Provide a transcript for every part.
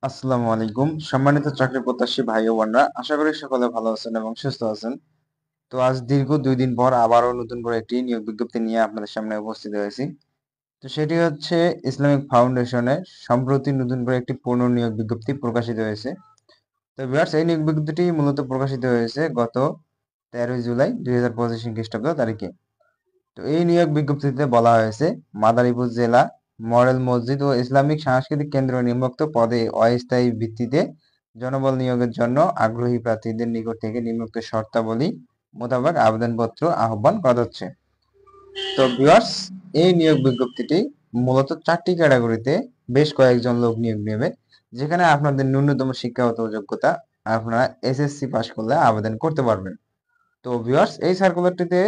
আসসালামু আলাইকুম সম্মানিত চাকরি প্রত্যাশী ভাই ও বোনরা, আশা করি সকলে ভালো আছেন এবং সুস্থ আছেন। তো আজ দীর্ঘ 2 দিন পর আবারও নতুন করে একটি নিয়োগ বিজ্ঞপ্তি নিয়ে আপনাদের সামনে উপস্থিত হয়েছি। তো সেটি হচ্ছে ইসলামিক ফাউন্ডেশনে সম্প্রতি নতুন করে একটি পূর্ণ নিয়োগ বিজ্ঞপ্তি প্রকাশিত হয়েছে। তো ভিউয়ার্স, এই নিয়োগ বিজ্ঞপ্তিটি মূলত প্রকাশিত হয়েছে গত 13 জুলাই 2025 খ্রিস্টাব্দ তারিখে। তো এই নিয়োগ বিজ্ঞপ্তিতে বলা হয়েছে মাদারীপুর জেলা মডেল মসজিদ ও ইসলামিক সাংস্কৃতিক কেন্দ্র নিম্নোক্ত পদে অস্থায়ী ভিত্তিতে জনবল নিয়োগের জন্য আগ্রহী প্রার্থীদের নিকট থেকে নিম্নোক্ত শর্তাবলী মোতাবেক আবেদনপত্র আহ্বান করা হচ্ছে। তো ভিউয়ার্স, এই নিয়োগ বিজ্ঞপ্তিটি মূলত 4টি ক্যাটাগরিতে বেশ কয়েকজন লোক নিয়োগ নেবে, যেখানে আপনাদের ন্যূনতম শিক্ষাগত যোগ্যতা আপনারা এসএসসি পাস করলে আবেদন করতে পারবেন। তো ভিউয়ার্স, এই সার্কুলারটিতে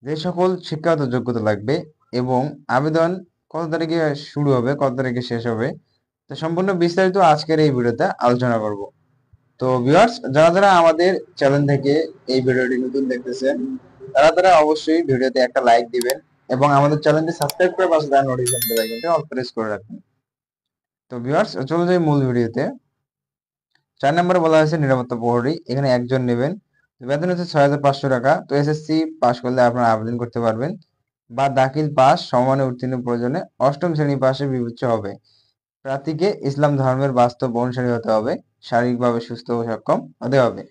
যে সকল শিক্ষাগত যোগ্যতা লাগবে এবং আবেদন কত তারিখে শুরু হবে, কত তারিখে শেষ হবে, তো সম্পূর্ণ বিস্তারিত আজকের এই ভিডিওতে আলোচনা করব। তো ভিউয়ার্স, যারা যারা আমাদের চ্যানেল থেকে এই ভিডিওটি নতুন দেখতেছেন, তারা তারা অবশ্যই ভিডিওতে একটা লাইক দিবেন এবং আমাদের চ্যানেলটি সাবস্ক্রাইব করে পাশে থাকা নোটিফিকেশন বেল আইকনটি অল প্রেস করে রাখবেন। তো ভিউয়ার্স, চলে যাই মূল ভিডিওতে। 4 নম্বরে বলা হয়েছে নিরাপত্তা প্রহরী, এখানে একজন নেবেন। বেতন হচ্ছে 6,500 টাকা। তো এসএসসি পাস করলে আপনারা আবেদন করতে পারবেন বা দাখিল পাস সমমানে উত্তীর্ণ প্রয়োজনে অষ্টম শ্রেণী পাশে বিবেচ্য হবে। প্রার্থীকে ইসলাম ধর্মের বাস্তব অনুসারী হতে হবে, শারীরিকভাবে সুস্থ ও সক্ষম হতে হবে।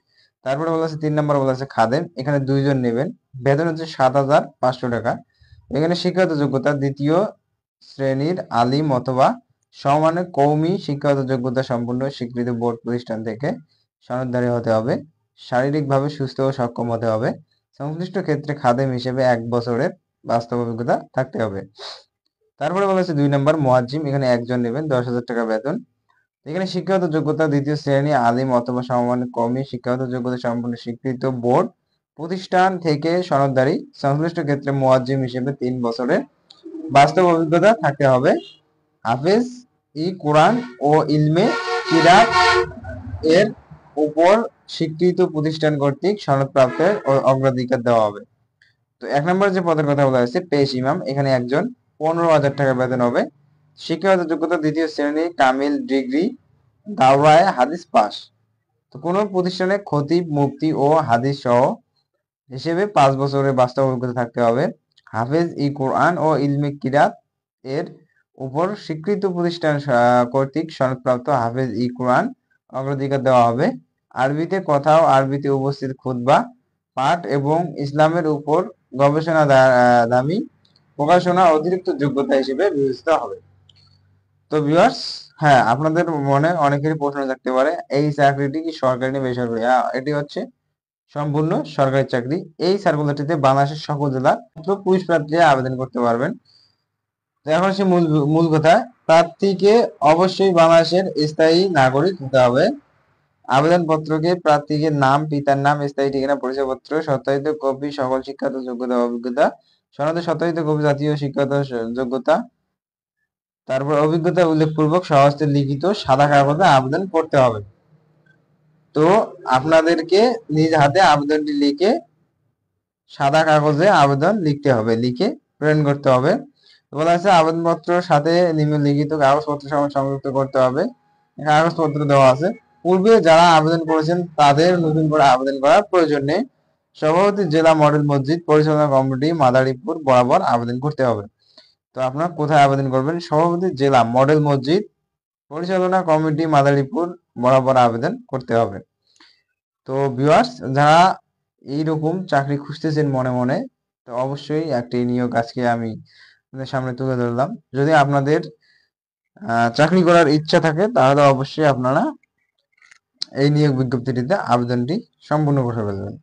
তারপরে বলা আছে 3 নম্বর বলা আছে খাদেম, এখানে 2 জন নেবেন। বেতন হচ্ছে 7,500 টাকা। এখানে শিক্ষাগত যোগ্যতা দ্বিতীয় শ্রেণীর আলিম অথবা সমমানের কওমি শিক্ষাগত যোগ্যতা সম্পূর্ণ স্বীকৃত বোর্ড প্রতিষ্ঠান থেকে সনদধারী হতে হবে, শারীরিকভাবে সুস্থ ও সক্ষম হতে হবে, সংশ্লিষ্ট ক্ষেত্রে খাদেম হিসেবে 1 বছরের বাস্তব অভিজ্ঞতা থাকতে হবে। তারপরে বলা হচ্ছে 2 নম্বর মুয়াজ্জিম, এখানে একজন নেবেন, 10,000 টাকা বেতন। এখানে শিক্ষাগত যোগ্যতা দ্বিতীয় শ্রেণী আলিম অথবা সমমানের কওমি শিক্ষাগত যোগ্যতা সম্পন্ন স্বীকৃত বোর্ড প্রতিষ্ঠান থেকে সনদধারী, সংশ্লিষ্ট ক্ষেত্রে মুয়াজ্জিম হিসেবে 3 বছরের বাস্তব অভিজ্ঞতা থাকতে হবে। হাফেজ ই কোরআন ও ইলমে কিরাত এর উপর স্বীকৃত প্রতিষ্ঠান কর্তৃক সনদপ্রাপ্তের অগ্রাধিকার দেওয়া হবে। তো 1 নম্বর যে পদের কথা বলা হয়েছে পেশ ইমাম, এখানে একজন, 15,000 টাকা বেতন হবে। শিক্ষাগত যোগ্যতা দ্বিতীয় শ্রেণী কামিল ডিগ্রি দাওরায়ে হাদিস পাস। তো কোনো প্রতিষ্ঠানে খতিব মুফতি ও হাদিস সহ হিসেবে 5 বছরের বাস্তব অভিজ্ঞতা থাকতে হবে। হাফেজ ই কোরআন ও ইলমে কিরাত এর উপর স্বীকৃত প্রতিষ্ঠান কর্তৃক সনদপ্রাপ্ত হাফেজ ই কোরআন অগ্রাধিকার দেওয়া হবে। আরবিতে কথা ও আরবিতে উপস্থিত খুতবা পাঠ এবং ইসলামের উপর গবেষণা দামি প্রকাশনা অতিরিক্ত যোগ্যতা হিসেবে বিবেচিত হবে। তো ভিউয়ার্স, হ্যাঁ, আপনাদের মনে অনেকেরই প্রশ্ন থাকতে পারে এই চাকরিটি কি সরকারি না বেসরকারি। এটি হচ্ছে সম্পূর্ণ সরকারি চাকরি। এই সার্কুলারটিতে বাংলাদেশের সকল জেলার পুরুষ প্রার্থীরা আবেদন করতে পারবেন। তো এখন সে মূল মূল কথা, প্রার্থীকে অবশ্যই বাংলাদেশের স্থায়ী নাগরিক হতে হবে। আবেদনপত্রকে প্রার্থীকে নাম, পিতার নাম, স্থায়ী ঠিকানা, পরিচয়পত্র, সত্যায়িত কপি, সকল শিক্ষাগত যোগ্যতা অভিজ্ঞতা, সনদের সত্যায়িত কপি, জাতীয় শিক্ষাগত যোগ্যতা, তারপর অভিজ্ঞতা উল্লেখপূর্বক স্বহস্তে লিখিত সাদা কাগজে আবেদন করতে হবে। তো আপনাদেরকে নিজ হাতে আবেদনটি লিখে সাদা কাগজে আবেদন লিখতে হবে, লিখে প্রেরণ করতে হবে। বলা আছে আবেদনপত্র সাথে নিম্নলিখিত কাগজপত্র সংযুক্ত করতে হবে। কাগজপত্র দেওয়া আছে। পূর্বে যারা আবেদন করেছেন তাদের নতুন করে আবেদন করার প্রয়োজন নেই। সভাপতি জেলা মডেল মসজিদ পরিচালনা কমিটি মাদারীপুর বরাবর আবেদন করতে হবে। তো আপনারা কোথায় আবেদন করবেন? সভাপতি জেলা মডেল মসজিদ পরিচালনা কমিটি মাদারীপুর বরাবর আবেদন করতে হবে। তো ভিউয়ার্স, যারা এইরকম চাকরি খুঁজতেছেন মনে মনে, তো অবশ্যই একটি নিয়োগ আজকে আমি আপনাদের সামনে তুলে ধরলাম। যদি আপনাদের চাকরি করার ইচ্ছা থাকে তাহলে অবশ্যই আপনারা এই নিয়োগ বিজ্ঞপ্তিটিতে আবেদনটি সম্পূর্ণ করে ফেলবেন।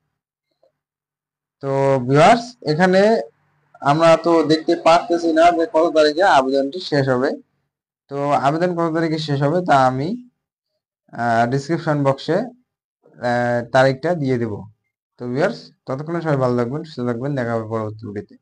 তো ভিউয়ার্স, এখানে আমরা তো দেখতে পারতেছি না যে কত তারিখে আবেদনটি শেষ হবে। তো আবেদন কত তারিখে শেষ হবে তা আমি ডিসক্রিপশন বক্সে তারিখটা দিয়ে দেব। তো ভিউয়ার্স, ততক্ষণে সবাই ভালো থাকবেন, সুস্থ থাকবেন, দেখা হবে পরবর্তী ভিডিওতে।